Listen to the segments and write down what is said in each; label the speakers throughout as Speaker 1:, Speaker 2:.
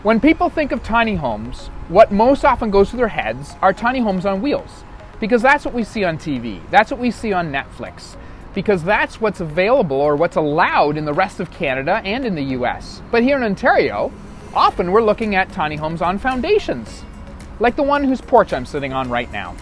Speaker 1: When people think of tiny homes, what most often goes through their heads are tiny homes on wheels, because that's what we see on TV, that's what we see on Netflix, because that's what's available or what's allowed in the rest of Canada and in the US. But here in Ontario, often we're looking at tiny homes on foundations, like the one whose porch I'm sitting on right now.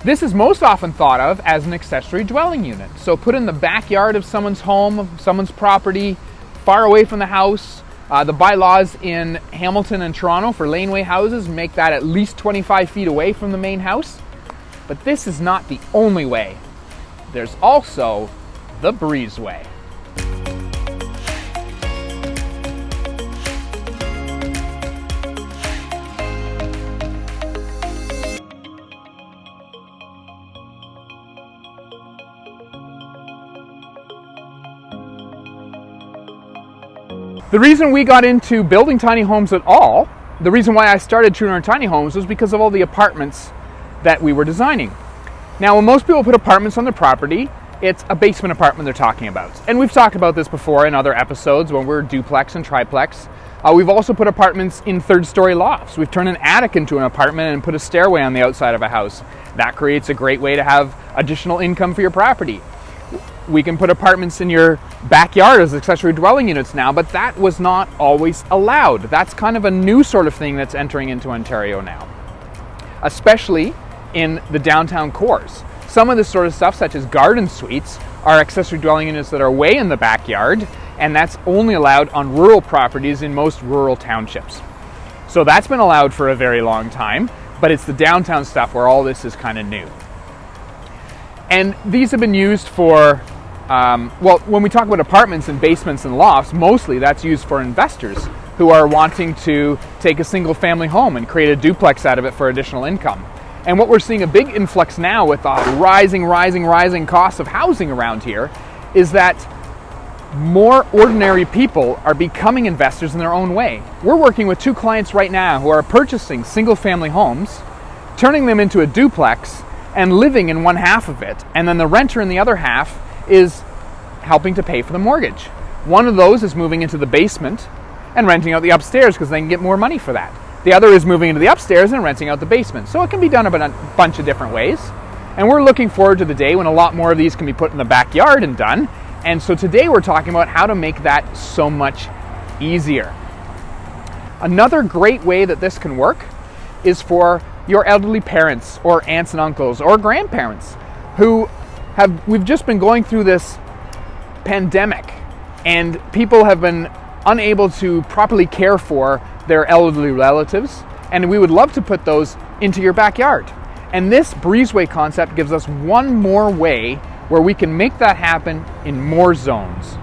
Speaker 1: This is most often thought of as an accessory dwelling unit, so put in the backyard of someone's home, of someone's property, far away from the house. The bylaws in Hamilton and Toronto for laneway houses make that at least 25 feet away from the main house. But this is not the only way. There's also the Breezeway. The reason we got into building tiny homes at all, the reason why I started True North Tiny Homes, was because of all the apartments that we were designing. Now, when most people put apartments on their property, it's a basement apartment they're talking about. And we've talked about this before in other episodes when we're duplex and triplex. We've also put apartments in third-story lofts. We've turned an attic into an apartment and put a stairway on the outside of a house. That creates a great way to have additional income for your property. We can put apartments in your backyard as accessory dwelling units now, but that was not always allowed. That's kind of a new sort of thing that's entering into Ontario now, especially in the downtown cores. Some of this sort of stuff, such as garden suites, are accessory dwelling units that are way in the backyard, and that's only allowed on rural properties in most rural townships. So that's been allowed for a very long time, but it's the downtown stuff where all this is kind of new. And these have been used for when we talk about apartments and basements and lofts, mostly that's used for investors who are wanting to take a single family home and create a duplex out of it for additional income. And what we're seeing a big influx now with the rising costs of housing around here is that more ordinary people are becoming investors in their own way. We're working with 2 clients right now who are purchasing single family homes, turning them into a duplex, and living in one half of it, and then the renter in the other half is helping to pay for the mortgage. One of those is moving into the basement and renting out the upstairs because they can get more money for that. The other is moving into the upstairs and renting out the basement. So it can be done in a bunch of different ways. And we're looking forward to the day when a lot more of these can be put in the backyard and done. And so today we're talking about how to make that so much easier. Another great way that this can work is for your elderly parents or aunts and uncles or grandparents we've just been going through this pandemic and people have been unable to properly care for their elderly relatives, and we would love to put those into your backyard. And this Breezeway concept gives us one more way where we can make that happen in more zones.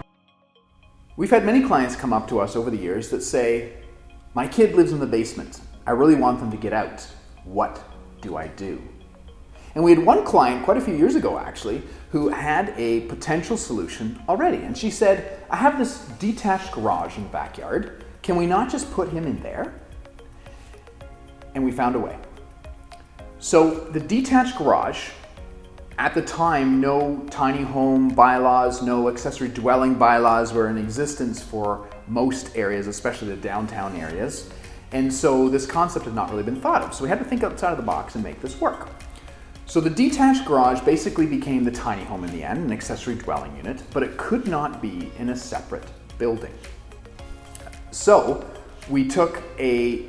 Speaker 2: We've had many clients come up to us over the years that say, my kid lives in the basement. I really want them to get out. What do I do? And we had one client quite a few years ago actually who had a potential solution already. And she said, I have this detached garage in the backyard. Can we not just put him in there? And we found a way. So the detached garage, at the time, no tiny home bylaws, no accessory dwelling bylaws were in existence for most areas, especially the downtown areas. And so this concept had not really been thought of. So we had to think outside of the box and make this work. So the detached garage basically became the tiny home in the end, an accessory dwelling unit, but it could not be in a separate building. So we took the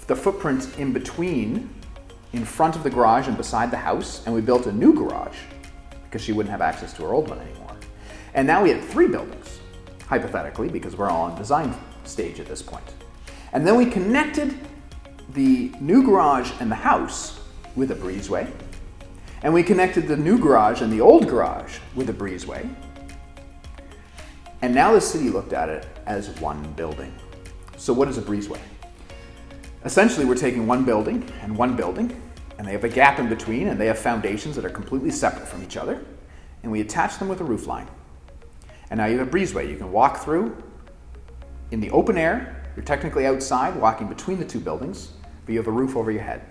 Speaker 2: footprint in front of the garage and beside the house, and we built a new garage because she wouldn't have access to her old one anymore. And now we had 3 buildings, hypothetically, because we're all in design stage at this point. And then we connected the new garage and the house with a breezeway. And we connected the new garage and the old garage with a breezeway. And now the city looked at it as one building. So what is a breezeway? Essentially, we're taking one building, and they have a gap in between, and they have foundations that are completely separate from each other, and we attach them with a roof line. And now you have a breezeway. You can walk through in the open air. You're technically outside, walking between the 2 buildings, but you have a roof over your head.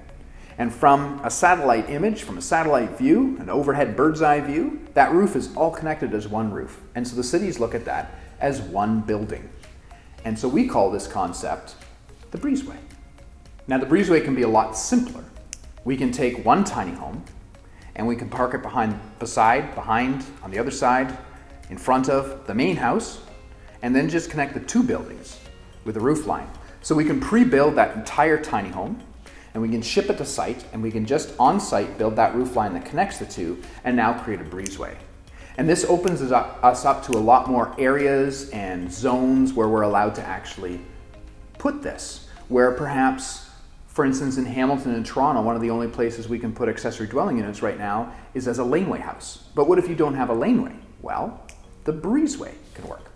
Speaker 2: And from a satellite image, from a satellite view, an overhead bird's eye view, that roof is all connected as one roof. And so the cities look at that as one building. And so we call this concept the Breezeway. Now the Breezeway can be a lot simpler. We can take one tiny home and we can park it behind, on the other side, in front of the main house, and then just connect the two buildings with a roof line. So we can pre-build that entire tiny home, and we can ship it to site, and we can just on site build that roof line that connects the two, and now create a breezeway. And this opens us up to a lot more areas and zones where we're allowed to actually put this, where perhaps, for instance, in Hamilton and Toronto, one of the only places we can put accessory dwelling units right now is as a laneway house. But what if you don't have a laneway? Well, the breezeway can work.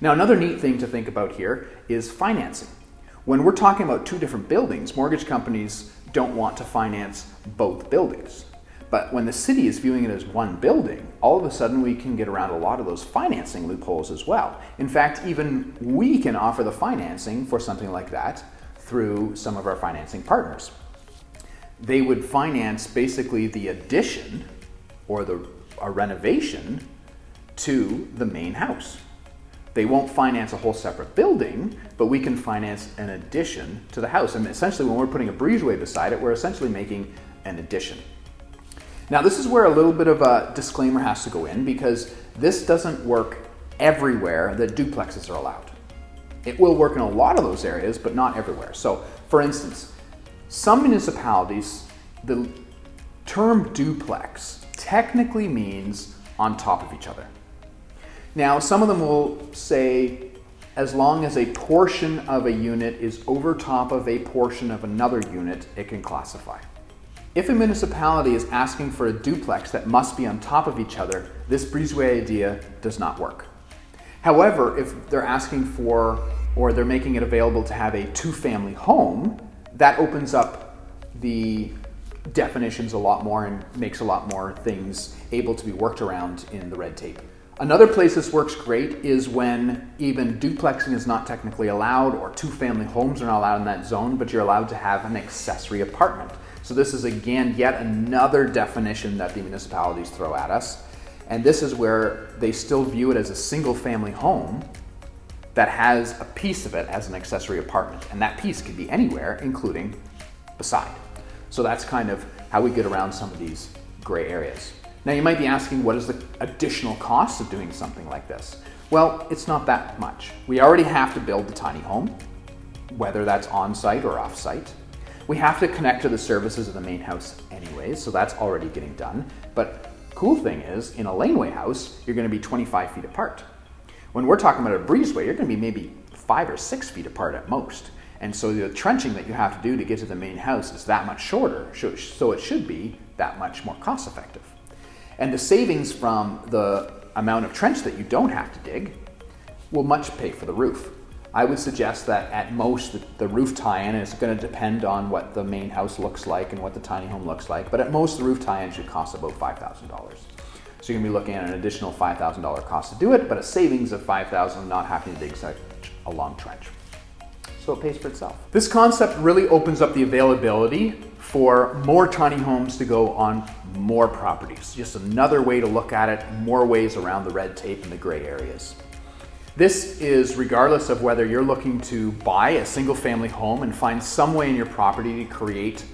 Speaker 2: Now, another neat thing to think about here is financing. When we're talking about two different buildings, mortgage companies don't want to finance both buildings. But when the city is viewing it as one building, all of a sudden we can get around a lot of those financing loopholes as well. In fact, even we can offer the financing for something like that through some of our financing partners. They would finance basically the addition or a renovation to the main house. They won't finance a whole separate building, but we can finance an addition to the house. And essentially when we're putting a breezeway beside it, we're essentially making an addition. Now this is where a little bit of a disclaimer has to go in, because this doesn't work everywhere that duplexes are allowed. It will work in a lot of those areas, but not everywhere. So for instance, some municipalities, the term duplex technically means on top of each other. Now, some of them will say, as long as a portion of a unit is over top of a portion of another unit, it can classify. If a municipality is asking for a duplex that must be on top of each other, this breezeway idea does not work. However, if they're asking for, or they're making it available to have a two-family home, that opens up the definitions a lot more and makes a lot more things able to be worked around in the red tape. Another place this works great is when even duplexing is not technically allowed, or two-family homes are not allowed in that zone, but you're allowed to have an accessory apartment. So this is again yet another definition that the municipalities throw at us. And this is where they still view it as a single-family home that has a piece of it as an accessory apartment. And that piece can be anywhere, including beside. So that's kind of how we get around some of these gray areas. Now you might be asking, what is the additional cost of doing something like this? Well, it's not that much. We already have to build the tiny home, whether that's on-site or off-site. We have to connect to the services of the main house anyways, so that's already getting done. But cool thing is, in a laneway house, you're gonna be 25 feet apart. When we're talking about a breezeway, you're gonna be maybe 5 or 6 feet apart at most. And so the trenching that you have to do to get to the main house is that much shorter, so it should be that much more cost effective. And the savings from the amount of trench that you don't have to dig will much pay for the roof. I would suggest that at most the roof tie-in is going to depend on what the main house looks like and what the tiny home looks like, but at most the roof tie-in should cost about $5,000. So you're going to be looking at an additional $5,000 cost to do it, but a savings of $5,000 not having to dig such a long trench. So it pays for itself. This concept really opens up the availability for more tiny homes to go on more properties. Just another way to look at it, more ways around the red tape and the gray areas. This is regardless of whether you're looking to buy a single family home and find some way in your property to create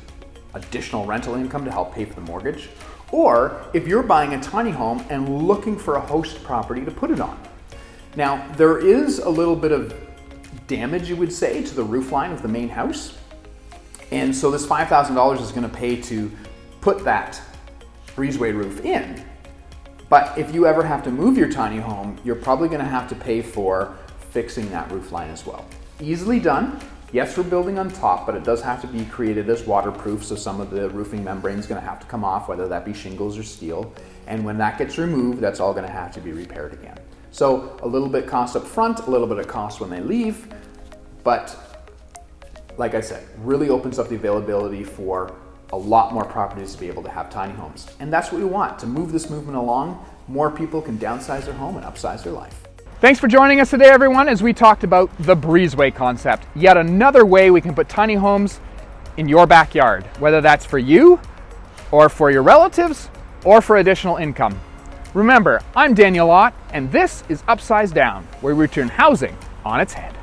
Speaker 2: additional rental income to help pay for the mortgage, or if you're buying a tiny home and looking for a host property to put it on. Now, there is a little bit of damage, you would say, to the roof line of the main house. And so this $5,000 is going to pay to put that breezeway roof in. But if you ever have to move your tiny home, you're probably going to have to pay for fixing that roof line as well. Easily done. Yes, we're building on top, but it does have to be created as waterproof, so some of the roofing membrane is going to have to come off, whether that be shingles or steel. And when that gets removed, that's all going to have to be repaired again. So a little bit cost up front, a little bit of cost when they leave, but like I said, really opens up the availability for a lot more properties to be able to have tiny homes. And that's what we want, to move this movement along. More people can downsize their home and upsize their life.
Speaker 1: Thanks for joining us today, everyone, as we talked about the Breezeway concept. Yet another way we can put tiny homes in your backyard, whether that's for you or for your relatives or for additional income. Remember, I'm Daniel Ott, and this is Upside Down, where we turn housing on its head.